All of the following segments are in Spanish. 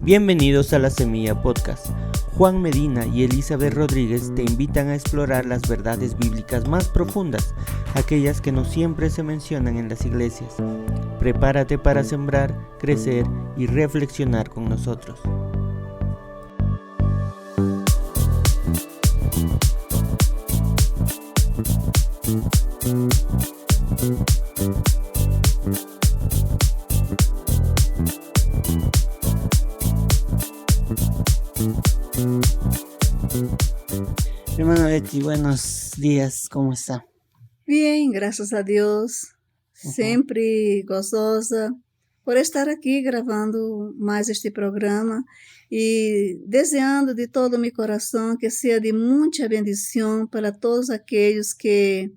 Bienvenidos a La Semilla Podcast. Juan Medina y Elizabeth Rodríguez te invitan a explorar las verdades bíblicas más profundas, aquellas que no siempre se mencionan en las iglesias. Prepárate para sembrar, crecer y reflexionar con nosotros. Hermana Betty, buenos días, ¿cómo está? Bien, gracias a Dios, sempre gozosa por estar aqui gravando mais este programa e desejando de todo meu coração que seja de muita bendição para todos aqueles que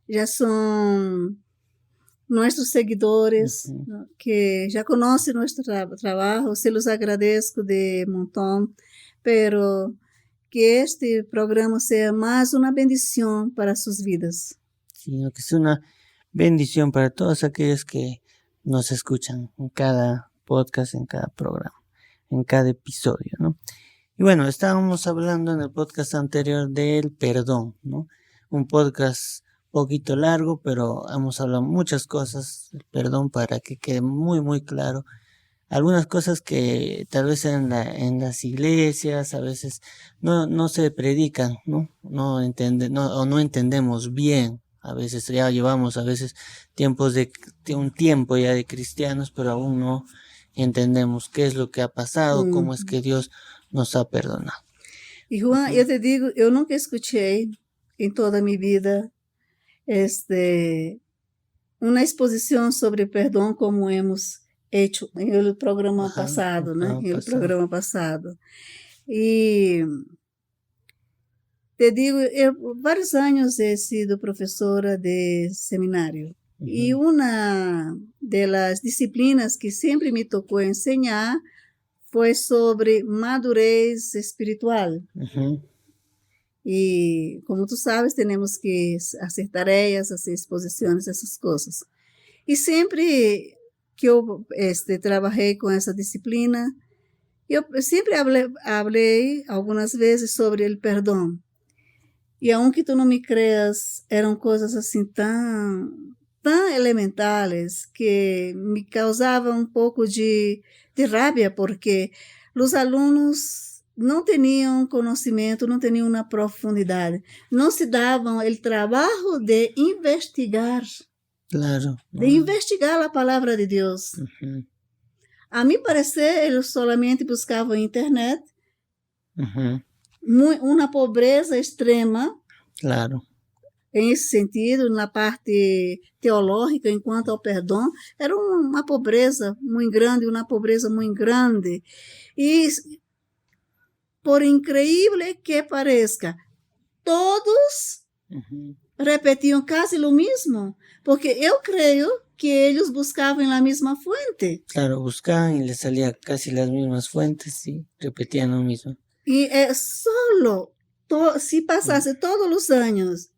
já são nossos seguidores, que já conhecem nosso trabalho, se los agradeço de montão, pero que este programa sea más una bendición para sus vidas. Sino que es una bendición para todos aquellos que nos escuchan en cada podcast, en cada programa, en cada episodio, ¿no? Y bueno, estábamos hablando en el podcast anterior del perdón, ¿no? Un podcast poquito largo, pero hemos hablado muchas cosas del perdón para que quede muy claro. Algunas cosas que tal vez en las iglesias a veces no se predican, no entendemos bien. A veces ya llevamos un tiempo ya de cristianos, pero aún no entendemos qué es lo que ha pasado, cómo es que Dios nos ha perdonado. Y Juan, yo te digo, yo nunca escuché en toda mi vida una exposición sobre perdón como hemos hecho en el programa pasado, ¿no? En el programa pasado. Y te digo, yo varios años he sido profesora de seminario. Y una de las disciplinas que siempre me tocó enseñar fue sobre madurez espiritual. Y como tú sabes, tenemos que hacer tareas, hacer exposiciones, esas cosas. Y siempre que eu trabalhei com essa disciplina, eu sempre hablei algumas vezes sobre o perdão. E aunque tu não me creas, eram coisas assim tão elementares que me causavam um pouco de rabia, porque os alunos não tinham conhecimento, não tinham uma profundidade, não se davam o trabalho de investigar. Claro. De investigar a palavra de Deus. A mim parecer, eles solamente buscavam internet, uma pobreza extrema. Claro. Em esse sentido, na parte teológica, enquanto ao perdão, era uma pobreza muito grande, E, por incrível que pareça, todos repetiam quase o mesmo, porque eu creio que eles buscavam na mesma fuente. Claro, buscaban y les salía casi las mismas fuentes y repetían lo mismo. E se passasse todos os anos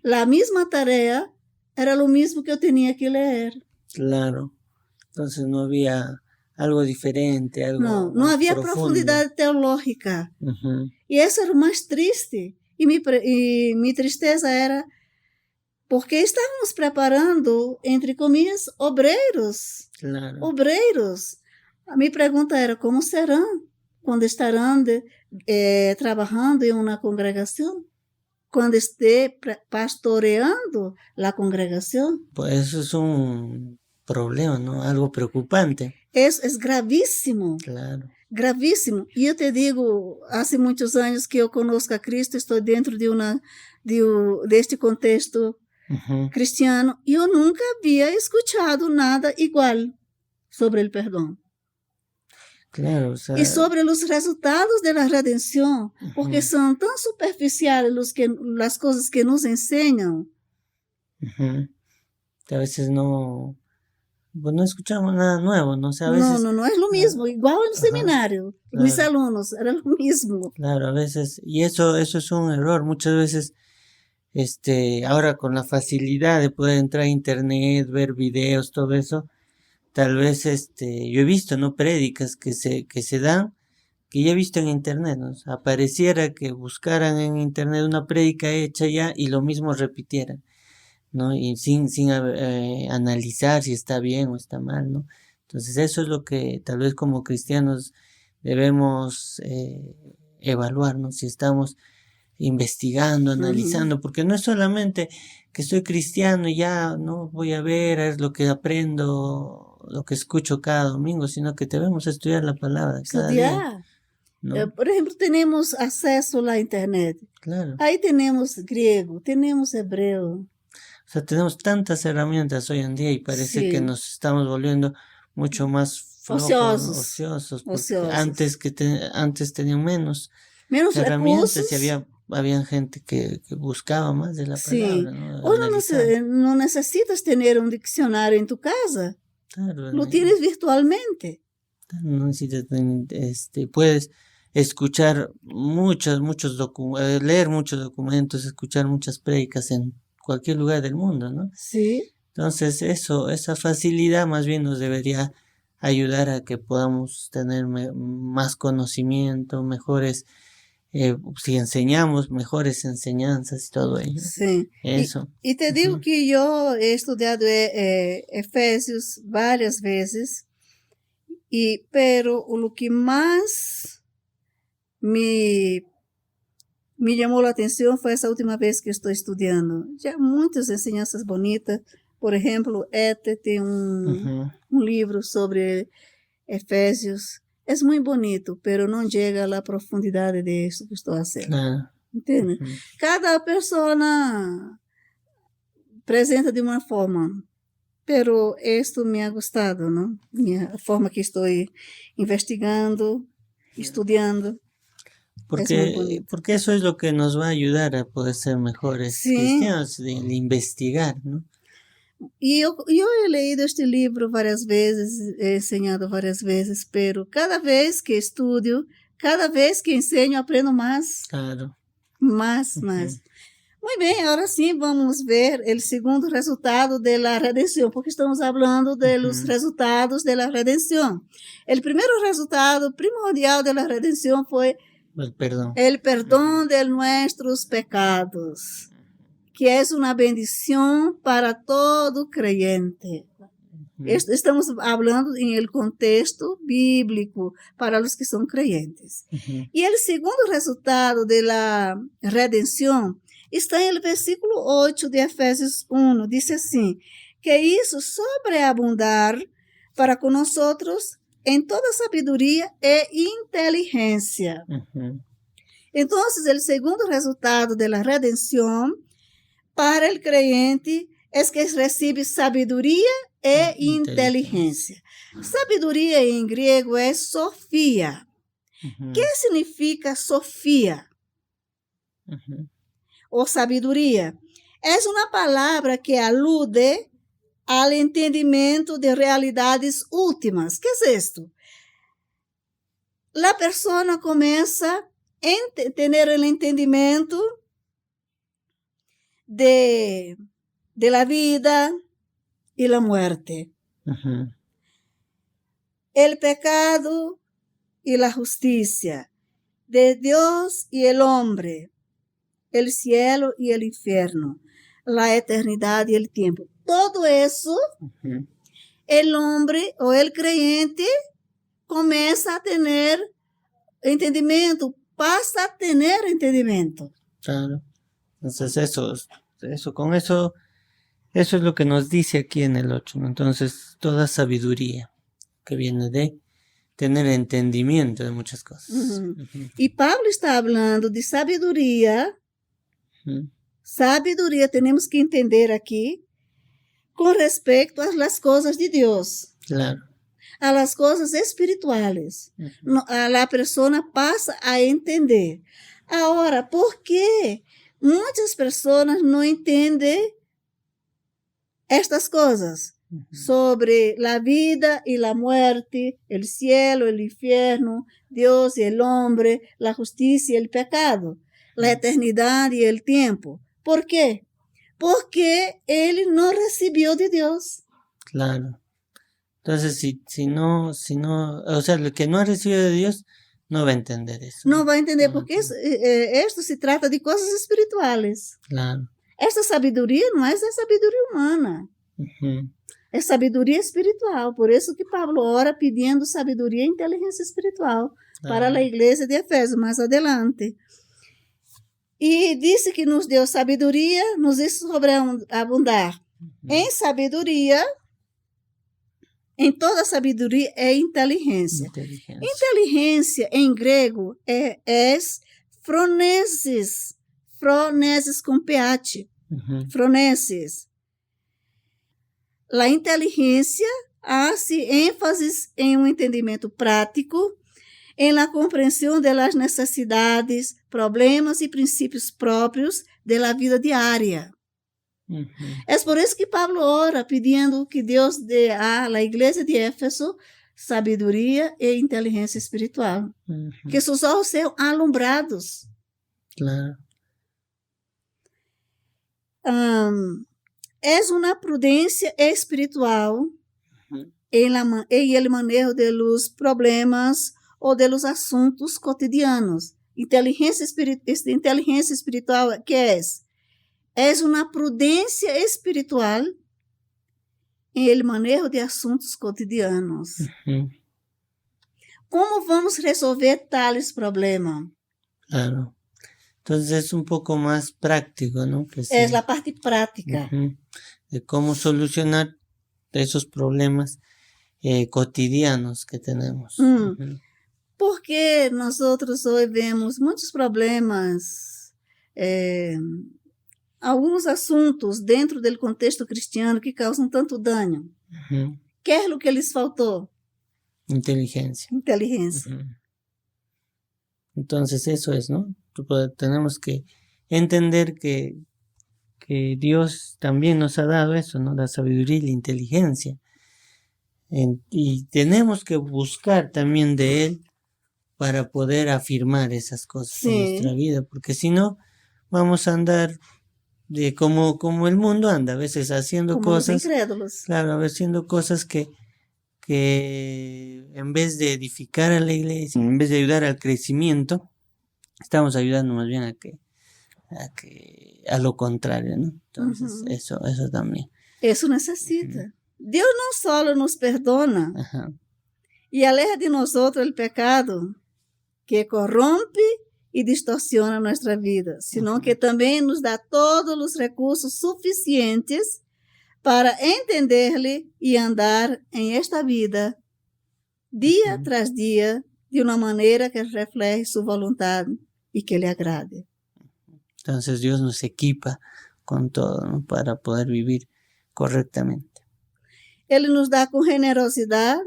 a mesma tarefa, era o mesmo que eu tinha que ler. Claro, entonces no había algo diferente, algo não havia profundo. Profundidade teológica. E isso era o mais triste. E minha tristeza era porque estávamos preparando, entre comillas, obreiros. Claro. Obreiros. A minha pergunta era, como serão quando estarão trabalhando em uma congregação? Quando esté pastoreando a congregação? Pues eso es un problema, ¿no? Algo preocupante. Isso é gravíssimo. Claro. Gravíssimo. E eu te digo, há muitos anos que eu conosco a Cristo, estou dentro deste contexto cristiano, e eu nunca havia escutado nada igual sobre o perdão. Claro, o sea, e sobre os resultados da redenção, porque são tão superficiais as coisas que nos ensinam. Que a veces no escuchamos nada nuevo, ¿no? O sea, a veces, no es lo mismo, igual en el seminario, claro. Mis alumnos, era lo mismo. Claro, a veces, y eso es un error, muchas veces, ahora con la facilidad de poder entrar a internet, ver videos, todo eso, tal vez yo he visto, ¿no? Prédicas que se dan, que ya he visto en internet, ¿no? O sea, pareciera que buscaran en internet una prédica hecha ya y lo mismo repitieran, ¿no? Y sin analizar si está bien o está mal, ¿no? Entonces eso es lo que tal vez como cristianos debemos evaluar, ¿no? Si estamos investigando, Uhum. analizando, porque no es solamente que soy cristiano y ya no voy a ver, es lo que aprendo, lo que escucho cada domingo, sino que debemos estudiar la palabra cada día, Estudiar. ¿no? Por exemplo, temos acesso à internet. Claro. Aí temos grego, temos hebreu. O sea, tenemos tantas herramientas hoy en día y parece que Sim. nos estamos volviendo mucho más flojos, ¿no? Ociosos. Ociosos, porque Ociosos. antes tenían menos Menos herramientas y recursos. habían gente que buscaba más de la Sim. palabra, ¿no? Hoje Analizaba. não necessitas ter um dicionário em tu casa. Claro, Lo tienes virtualmente. no necesitas, puedes escuchar leer muchos documentos, escuchar muchas prédicas en cualquier lugar del mundo, ¿no? Sim. Entonces esa facilidad más bien nos debería ayudar a que podamos tener más conocimiento, mejores, si enseñamos, mejores enseñanzas y todo ello. Sim. Eso. E te digo Ujú. que eu he estudado Efésios várias vezes, pero o que mais me, me chamou a atenção foi essa última vez que estou estudando. Já muitas ensinanças bonitas. Por exemplo, Ete tem Ujú. um livro sobre Efésios. É muito bonito, pero não chega à profundidade de isso que estou fazendo. Claro. Entende? Ujú. Cada pessoa apresenta de uma forma, pero esto me ha gostado, não? A forma que estou investigando, estudando. Es muy bonito. Porque eso es lo que nos va a ayudar a poder ser mejores Sim. cristianos, el investigar, ¿no? E eu he leído este livro várias vezes, he ensinado várias vezes, pero cada vez que estudo, cada vez que ensino, aprendo mais. Claro. Mais, Ujú. mais. Muito bem, agora sim vamos ver o segundo resultado da redenção, porque estamos falando dos Ujú. resultados da redenção. O primeiro resultado primordial da redenção foi El perdón. o perdão de nossos pecados, que é uma bendição para todo creyente. Ujú. Estamos falando em el contexto bíblico para os que são creyentes. Ujú. E o segundo resultado da redenção está no versículo 8 de Efésios 1. Diz assim, que isso sobreabundar para com nós em toda sabedoria e inteligência. Ujú. Então, o segundo resultado da redenção para o creyente é que recebe sabedoria e inteligência. Sabedoria em grego é Sofia. Ujú. ¿Qué significa Sofia Ujú. o sabedoria? É uma palavra que alude ao entendimento de realidades últimas. ¿Qué es esto? La persona começa a ter o entendimento de la vida y la muerte, Ujú. el pecado y la justicia, de Dios y el hombre, el cielo y el infierno, la eternidad y el tiempo. Todo eso, Ujú. el hombre o el creyente começa a tener entendimiento, pasa a tener entendimiento. Claro. Entonces eso es lo que nos dice aquí en el 8, ¿no? Entonces, toda sabiduría que viene de tener entendimiento de muchas cosas. Uhum. Ujú. E Pablo está falando de sabedoria. Ujú. Sabedoria, temos que entender aqui, com respeito às coisas de Deus, Claro. a las coisas espirituais. Ujú. A pessoa passa a entender. Agora, por que muitas pessoas não entendem estas coisas Ujú. sobre a vida e a muerte, o cielo, o infierno, Deus e o homem, a justiça e o pecado, a eternidade e o tempo? ¿Por quê? Porque ele não recebeu de Deus. Claro. Entonces, si no, o sea, el que no ha recibido de Dios no va a entender eso. Não vai entender, No porque entiende. isto se trata de coisas espirituais. Claro. Esta sabedoria não é sabedoria humana, Ujú. é sabedoria espiritual. Por isso que Pablo ora pedindo sabedoria e inteligência espiritual para a Claro. igreja de Efésios mais adelante. E disse que nos deu sabedoria, nos hizo sobreabundar em sabedoria, em toda sabedoria é inteligência. Inteligencia. Inteligência em grego é phronesis, phronesis com PH, Ujú. phronesis. A inteligência hace ênfase em um entendimento prático, em la compreensão de las necessidades, problemas e princípios próprios de la vida diária. Ujú. É por isso que Pablo ora pedindo que Deus dê à igreja de Éfeso sabedoria e inteligência espiritual. Ujú. Que seus olhos sejam alumbrados. Claro. É uma prudência espiritual Ujú. em el manejo de los problemas ou de los assuntos cotidianos. Inteligência espiritual, que é? É uma prudência espiritual em el manejo de assuntos cotidianos. Ujú. Como vamos resolver tales problemas? Claro. Entonces es un poco más práctico, ¿no? Que sí. É a parte prática. Ujú. De cómo solucionar esos problemas cotidianos que tenemos. Ujú. Porque nós hoje vemos muitos problemas, alguns assuntos dentro do contexto cristiano que causam tanto dano. Ujú. Que é o que lhes faltou? Inteligencia. Inteligência. Ujú. Entonces eso es, ¿no? Tenemos que entender que Dios también nos ha dado eso, ¿no? La sabiduría y la inteligencia. Y tenemos que buscar también de Él para poder afirmar esas cosas en Sí. nuestra vida, porque si no, vamos a andar como el mundo anda, a veces haciendo Como os cosas, incrédulos. claro, a veces haciendo cosas que en vez de edificar a la iglesia, en vez de ayudar al crecimiento, estamos ayudando más bien a lo contrario, ¿no? Entonces, Ujú. eso también. Isso necessita. Deus não só nos perdona Ajá. e aleja de nós o pecado que corrompe e distorciona nossa vida, senão que também nos dá todos os recursos suficientes para entender-lhe e andar em esta vida, dia Uhum. tras dia, de uma maneira que reflete sua vontade e que lhe agrade. Entonces Dios nos equipa con todo, ¿no? Para poder vivir correctamente. Ele nos dá com generosidade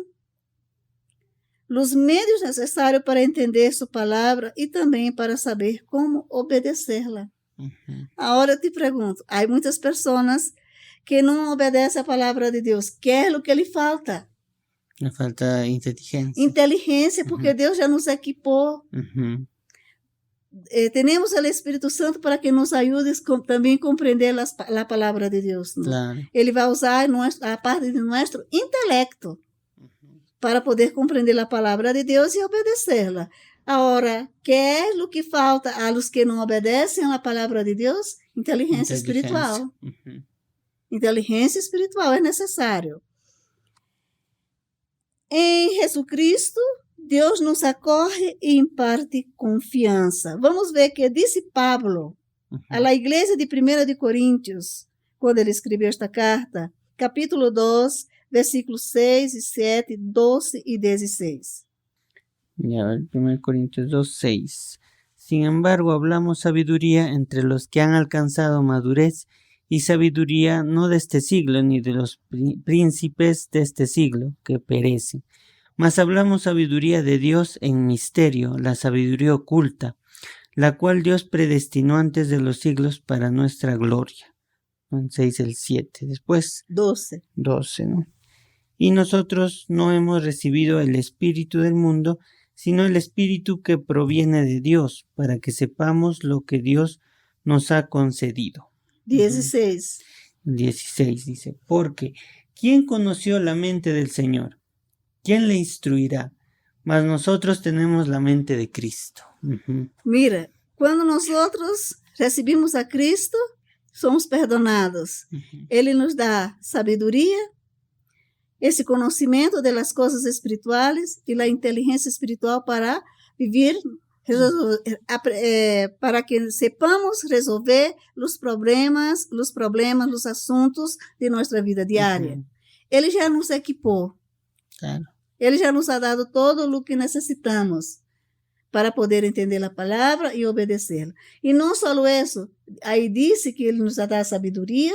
os meios necessários para entender sua palavra e também para saber como obedecê-la. Ujú. Agora eu te pergunto, há muitas pessoas que não obedecem a palavra de Deus. Que é o que lhe falta? Le falta inteligencia. Inteligência, porque Deus já nos equipou. Ujú. Temos o Espírito Santo para que nos ajude também a compreender a palavra de Deus. ¿No? Claro. Ele vai usar a parte de nosso intelecto Ujú. para poder compreender a palavra de Deus e obedecê-la. Agora, que é o que falta a los que não obedecem a palavra de Deus? Inteligência espiritual. Ujú. Inteligência espiritual é necessário. Em Jesus Cristo, Deus nos acorre e imparte confiança. Vamos ver que disse Pablo Ujú. à igreja de 1 de Coríntios, quando ele escreveu esta carta, capítulo 2, versículos 6 e 7, 12 e 16. Ya, 1 Corintios 2:6. Sin embargo, hablamos sabiduría entre los que han alcanzado madurez y sabiduría no de este siglo ni de los príncipes de este siglo que perecen. Mas hablamos sabiduría de Dios en misterio, la sabiduría oculta, la cual Dios predestinó antes de los siglos para nuestra gloria. 6 el 7. Después 12. 12, ¿no? Y nosotros no hemos recibido el espíritu del mundo, sino el espíritu que proviene de Dios, para que sepamos lo que Dios nos ha concedido. 16. 16 dice, porque ¿quién conoció la mente del Señor? ¿Quién le instruirá? Mas nosotros tenemos la mente de Cristo. Mira, cuando nosotros recibimos a Cristo, somos perdonados. Ele nos dá sabedoria, esse conhecimento das coisas espirituais e a inteligência espiritual para viver, para que sepamos resolver os problemas, os assuntos de nossa vida diária. Ele já nos equipou. Claro. Ele já nos ha dado todo o que necessitamos para poder entender a palavra e obedecê-la. E não só isso, aí disse que ele nos dá sabedoria,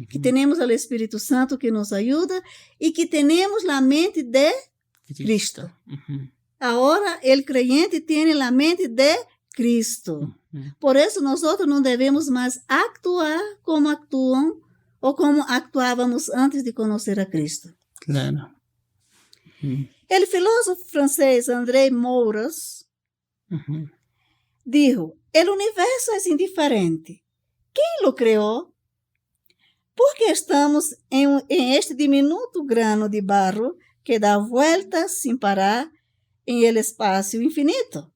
que temos o Espírito Santo que nos ajuda e que temos a mente de Cristo. Agora, o creyente tem a mente de Cristo. Por isso, nós não devemos mais actuar como actuam ou como actuávamos antes de conhecer a Cristo. Claro. O filósofo francês André Mouras dijo: "O universo é indiferente. Quem lo criou? Porque estamos em este diminuto grano de barro que dá vueltas sem parar em el espaço infinito.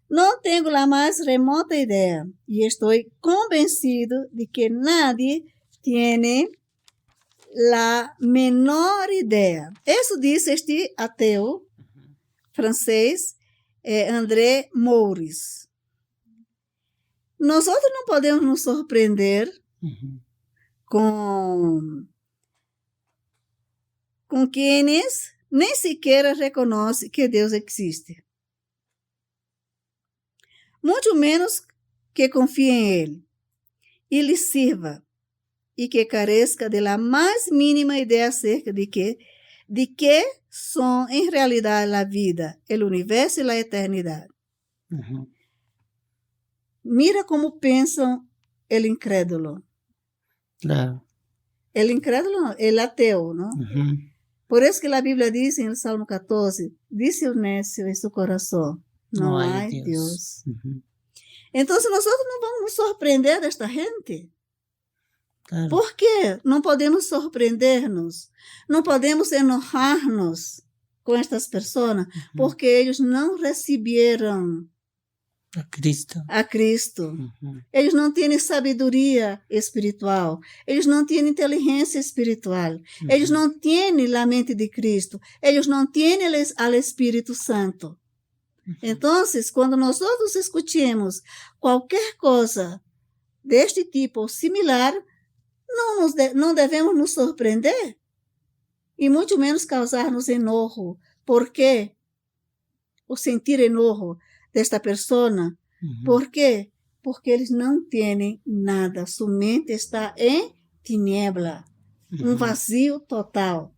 Não tenho a mais remota ideia e estou convencido de que nadie tiene la menor ideia." Isso diz este ateu francês, André Mouris. Nós não podemos nos surpreender com quienes nem sequer reconhecem que Deus existe. Muito menos que confiem em Ele e lhe sirva, e que careça de la mais mínima ideia acerca de que são em realidade a vida, o universo e a eternidade. Mira como pensam o incrédulo. Claro. O incrédulo, o ateu, ¿no? Por isso que a Bíblia diz em Salmo 14, dice o necio em seu coração, não há Deus. Então, nós não vamos nos surpreender desta gente. Claro. Por quê? Não podemos surpreender-nos, não podemos enojar-nos com estas pessoas, porque eles não receberam a Cristo. Eles não têm sabedoria espiritual, eles não têm inteligência espiritual, eles não têm a mente de Cristo, eles não têm o Espírito Santo. Então, quando nós escutemos qualquer coisa deste tipo ou similar, não devemos nos surpreender e muito menos causar-nos enojo. Por quê? O sentir enojo desta pessoa. Por quê? Porque eles não têm nada, sua mente está em tiniebla, vazio total.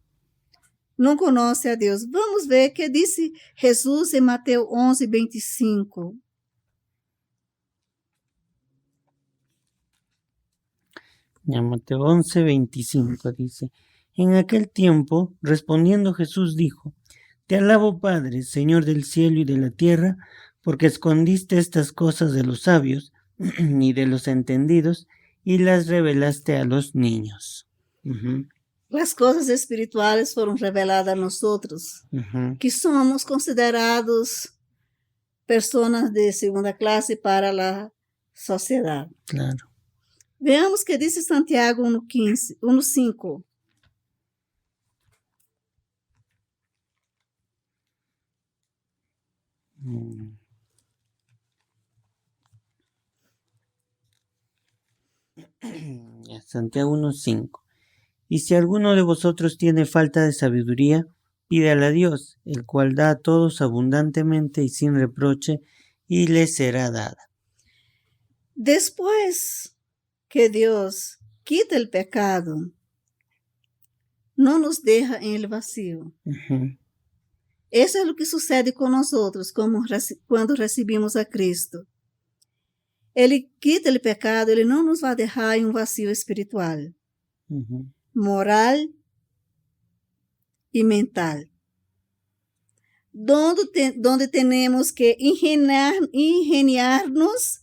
Não conhece a Deus. Vamos ver o que disse Jesus em Mateus 11, 25. Mateo 11, 25 dice: En aquel tiempo, respondiendo Jesús dijo: Te alabo, Padre, Señor del cielo y de la tierra, porque escondiste estas cosas de los sabios y de los entendidos y las revelaste a los niños. As coisas espirituais foram reveladas a nós, que somos considerados pessoas de segunda classe para a sociedade. Claro. Veamos o que diz Santiago 1:5. Santiago 1:5. Y si alguno de vosotros tiene falta de sabiduría, pídala a Dios, el cual da a todos abundantemente y sin reproche, y le será dada. Después que Dios quita el pecado, no nos deja en el vacío. Eso es lo que sucede con nosotros cuando recibimos a Cristo. Ele quita el pecado, Ele não nos vai deixar em um vazio espiritual, moral e mental, donde tenemos que ingeniar-nos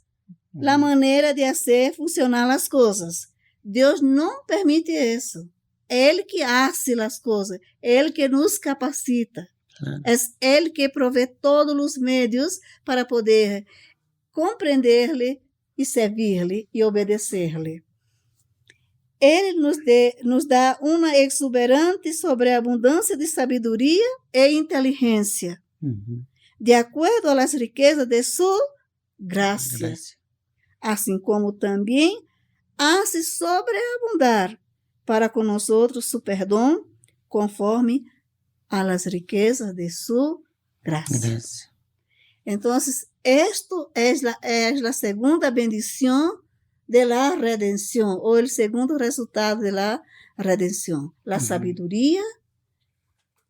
la maneira de fazer funcionar as coisas. Deus não permite isso. Él que hace las cosas, Él que nos capacita. Claro. Es Él que provee todos los medios para poder compreenderle y servirle y obedecerle. Ele nos dá uma exuberante sobreabundância de sabedoria e inteligência, de acordo às riquezas de sua graça, assim como também hace sobreabundar para conosco su perdão, conforme a las riquezas de sua graça. Então, esto es la segunda bendición de la redención, o el segundo resultado de la redención, la sabiduría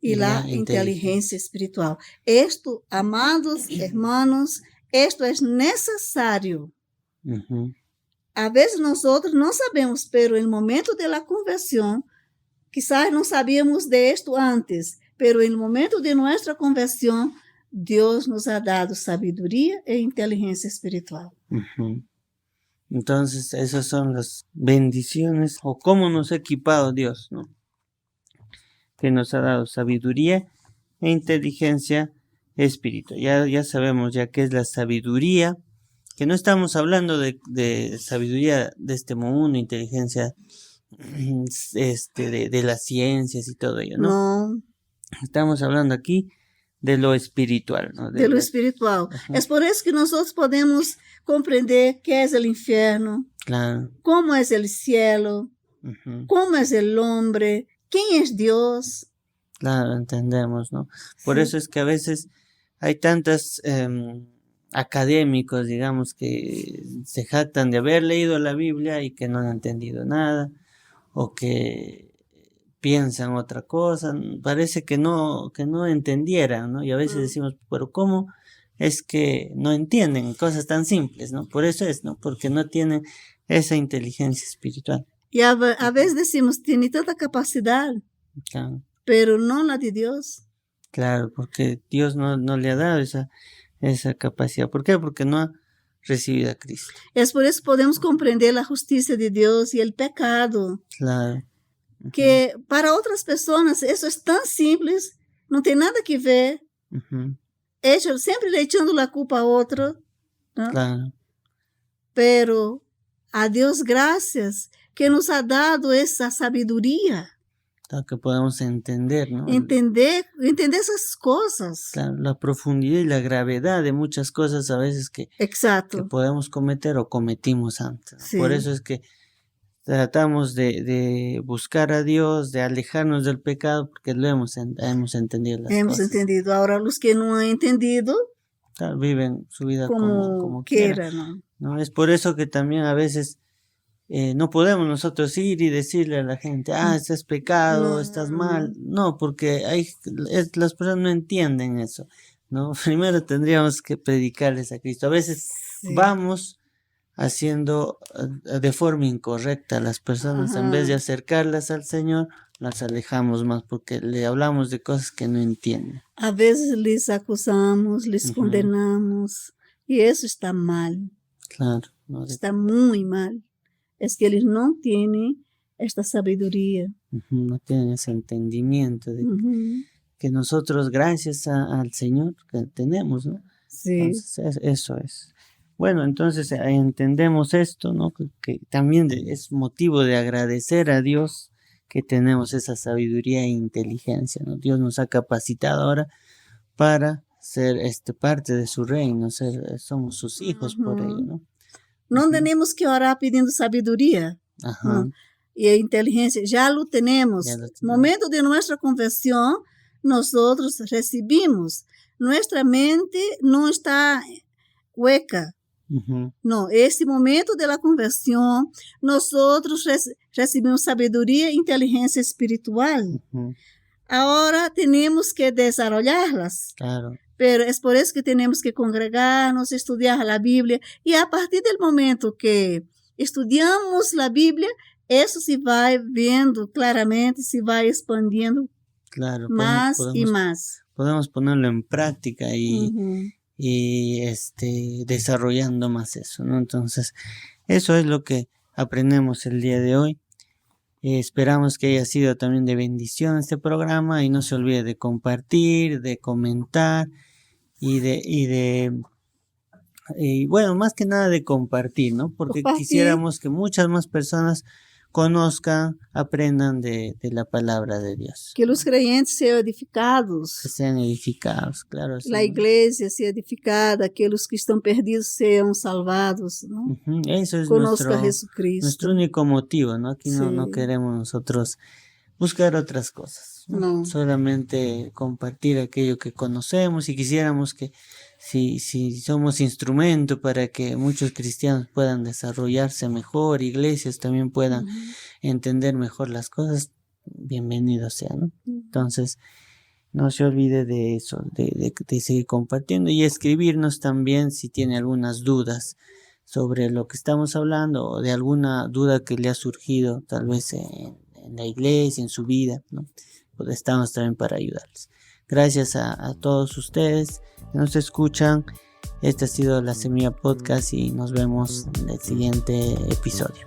y la inteligencia espiritual. Esto, amados hermanos, esto es necesario. A veces nosotros no sabemos, pero en el momento de la conversión, quizás no sabíamos de esto antes, pero en el momento de nuestra conversión, Dios nos ha dado sabiduría e inteligencia espiritual. Entonces, esas son las bendiciones o cómo nos ha equipado Dios, ¿no? Que nos ha dado sabiduría e inteligencia espiritual. Ya sabemos ya qué es la sabiduría, que no estamos hablando de sabiduría de este mundo, inteligencia de las ciencias y todo ello, ¿no? No. Estamos hablando aquí de lo espiritual, ¿no? De lo espiritual. Es por eso que nosotros podemos comprender qué es el infierno, claro, cómo es el cielo, cómo es el hombre, quién es Dios. Claro, entendemos, ¿no? Por Sí. eso es que a veces hay tantos académicos, digamos, que se jactan de haber leído la Biblia y que no han entendido nada, o que piensan otra cosa, parece que no entendieran, ¿no? Y a veces decimos, pero ¿cómo es que no entienden cosas tan simples, ¿no? Por eso es, ¿no? Porque no tienen esa inteligencia espiritual. Y a veces decimos, tiene tanta capacidad, Claro, pero no la de Dios. claro, porque Dios no le ha dado esa capacidad. ¿Por qué? Porque no ha recibido a Cristo. Es por eso que podemos comprender la justicia de Dios y el pecado. Claro. Que para otras personas eso es tan simples, no tiene nada que ver. Ellos siempre le echando la culpa a otro, ¿no? Claro. Pero a Dios gracias que nos ha dado esa sabiduría. Claro, que podemos entender, ¿no? Entender esas cosas. Claro, la profundidad y la gravedad de muchas cosas a veces que podemos cometer o cometimos antes, ¿no? Sí. Por eso es que tratamos de buscar a Dios, de alejarnos del pecado, porque lo hemos entendido las hemos cosas. entendido. Ahora los que no han entendido, Claro, viven su vida como quiera, quieran, ¿no? ¿no? Es por eso que también a veces no podemos nosotros ir y decirle a la gente, estás pecado, No. estás mal. No, porque las personas no entienden eso, ¿no? Primero tendríamos que predicarles a Cristo. A veces vamos haciendo de forma incorrecta a las personas. En vez de acercarlas al Señor, las alejamos más porque le hablamos de cosas que no entienden. A veces les acusamos, les condenamos, y eso está mal. Claro. ¿No? Está muy mal. Es que ellos no tienen esta sabiduría. No tienen ese entendimiento de que nosotros, gracias al Señor, que tenemos, ¿no? Sí. Entonces, eso es. Bueno, entonces entendemos esto, ¿no? Que también es motivo de agradecer a Dios que tenemos esa sabiduría e inteligencia, ¿no? Dios nos ha capacitado ahora para ser parte de su reino, somos sus hijos por ello, ¿no? No tenemos que orar pidiendo sabiduría, ¿no? Y inteligencia, ya lo tenemos. Momento de nuestra conversión, nosotros recibimos. Nuestra mente no está hueca. No, esse momento de la conversión, nosotros recibimos sabiduría e inteligencia espiritual. Ahora tenemos que desarrollarlas. Claro. Pero es por eso que tenemos que congregarnos, estudiar la Biblia. Y a partir del momento que estudiamos la Biblia, eso se va viendo claramente, se va expandiendo más y más. Podemos ponerlo en práctica y desarrollando más eso, ¿no? Entonces, eso es lo que aprendemos el día de hoy. Esperamos que haya sido también de bendición este programa y no se olvide de compartir, de comentar y bueno, más que nada de compartir, ¿no? Porque quisiéramos que muchas más personas conozcan, aprendan de la palabra de Dios. Que los creyentes sean edificados. Que sean edificados, claro. La iglesia sea edificada, que los que están perdidos sean salvados, ¿no? Eso es Conozca a Jesucristo. Nuestro único motivo, ¿no? Aquí no queremos nosotros buscar otras cosas, ¿no? Solamente compartir aquello que conocemos y quisiéramos que si somos instrumento para que muchos cristianos puedan desarrollarse mejor, iglesias también puedan entender mejor las cosas, bienvenido sea, ¿no? Entonces, no se olvide de eso, de seguir compartiendo y escribirnos también si tiene algunas dudas sobre lo que estamos hablando o de alguna duda que le ha surgido tal vez en la iglesia, en su vida, ¿no? Pues estamos también para ayudarles. Gracias a todos ustedes que nos escuchan. Este ha sido La Semilla Podcast y nos vemos en el siguiente episodio.